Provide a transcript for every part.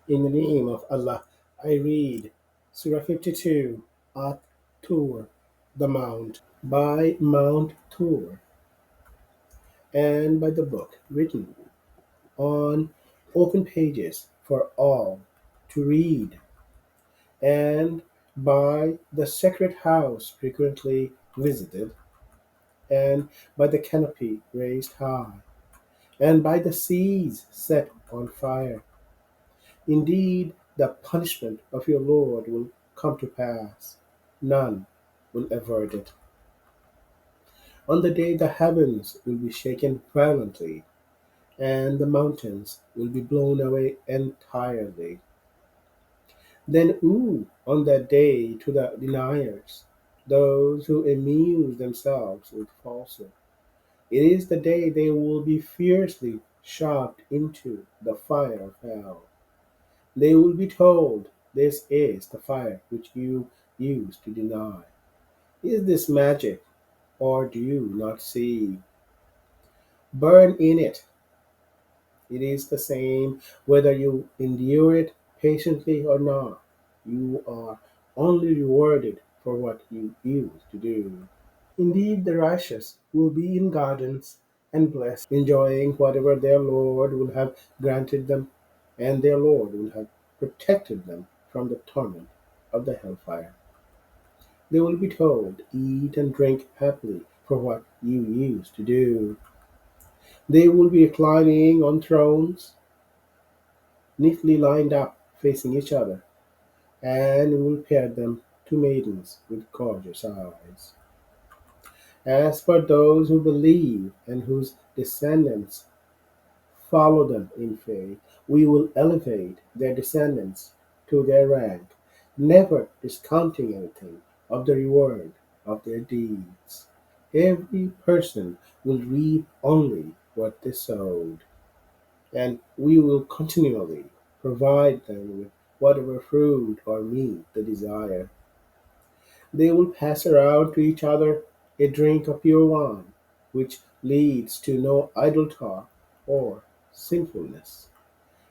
In the name of Allah, I read Surah 52 at Tur, the Mount, by Mount Tur, and by the book written on open pages for all to read, and by the sacred house frequently visited, and by the canopy raised high, and by the seas set on fire. Indeed, the punishment of your Lord will come to pass. None will avert it. On the day the heavens will be shaken violently, and the mountains will be blown away entirely. Then woe on that day to the deniers, those who amuse themselves with falsehood. It is the day they will be fiercely shocked into the fire of hell. They will be told, "This is the fire which you used to deny. Is this magic, or do you not see? Burn in it. It is the same whether you endure it patiently or not. You are only rewarded for what you used to do." Indeed, the righteous will be in gardens and blessed, enjoying whatever their Lord will have granted them, and their Lord will have protected them from the torment of the hellfire. They will be told, "Eat and drink happily for what you used to do." They will be reclining on thrones, neatly lined up, facing each other, and will pair them to maidens with gorgeous eyes. As for those who believe and whose descendants follow them in faith, we will elevate their descendants to their rank, never discounting anything of the reward of their deeds. Every person will reap only what they sowed, and we will continually provide them with whatever fruit or meat they desire. They will pass around to each other a drink of pure wine, which leads to no idle talk or sinfulness,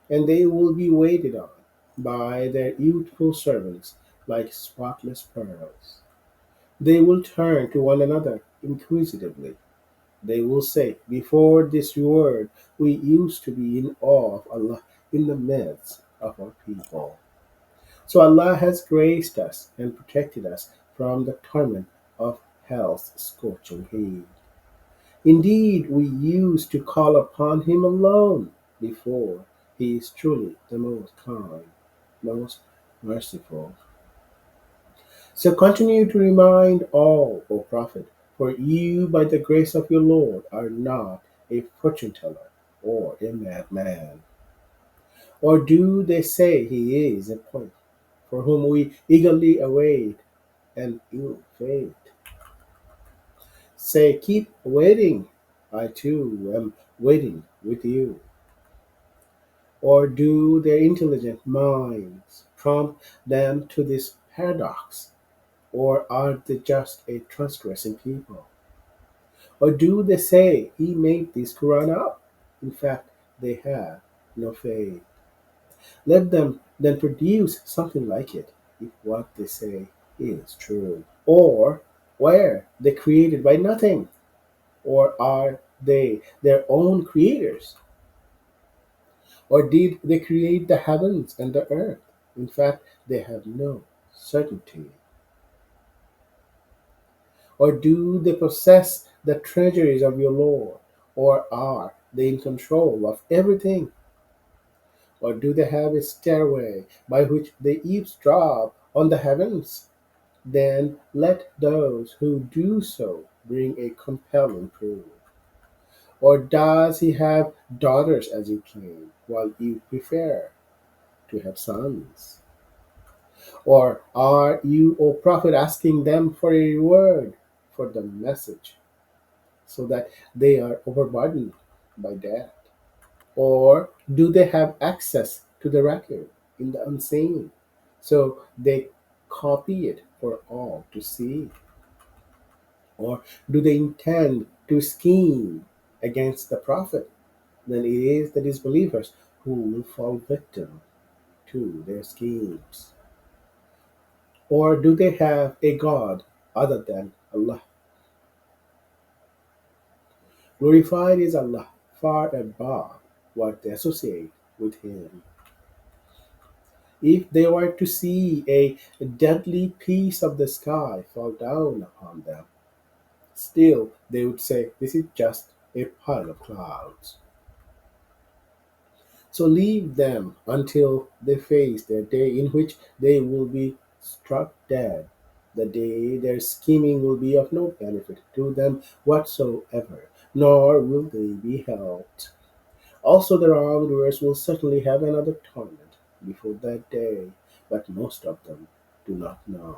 and they will be waited on by their youthful servants like spotless pearls. They will turn to one another inquisitively. They will say, "Before this reward, we used to be in awe of Allah in the midst of our people." So Allah has graced us and protected us from the torment of hell's scorching heat. Indeed, we used to call upon Him alone before. He is truly the most kind, most merciful. So continue to remind all, O Prophet, for you, by the grace of your Lord, are not a fortune teller or a madman. Or do they say he is a poet, for whom we eagerly await an ill fate? Say, keep waiting. I too am waiting with you. Or do their intelligent minds prompt them to this paradox? Or are they just a transgressing people? Or do they say he made this Quran up? In fact, they have no faith. Let them then produce something like it, if what they say is true. Or were they created by nothing? Or are they their own creators? Or did they create the heavens and the earth? In fact, they have no certainty. Or do they possess the treasuries of your Lord? Or are they in control of everything? Or do they have a stairway by which they eavesdrop on the heavens? Then let those who do so bring a compelling proof. Or does he have daughters as you claim, while you prefer to have sons? Or are you, O Prophet, asking them for a reward for the message, so that they are overburdened by debt? Or do they have access to the record in the unseen, so they copy it for all to see? Or do they intend to scheme against the Prophet? Then it is the disbelievers who will fall victim. to their schemes? Or do they have a God other than Allah? Glorified is Allah, far above what they associate with Him. If they were to see a deadly piece of the sky fall down upon them, still they would say, this is just a pile of clouds. So leave them until they face their day in which they will be struck dead. The day their scheming will be of no benefit to them whatsoever, nor will they be helped. Also, the wrongdoers will certainly have another torment before that day, but most of them do not know.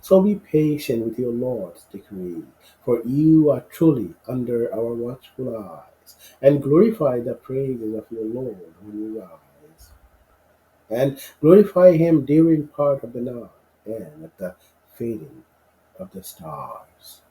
So be patient with your Lord's decree, for you are truly under our watchful eyes, and glorify the praises of your Lord when you rise, and glorify Him during part of the night and at the fading of the stars.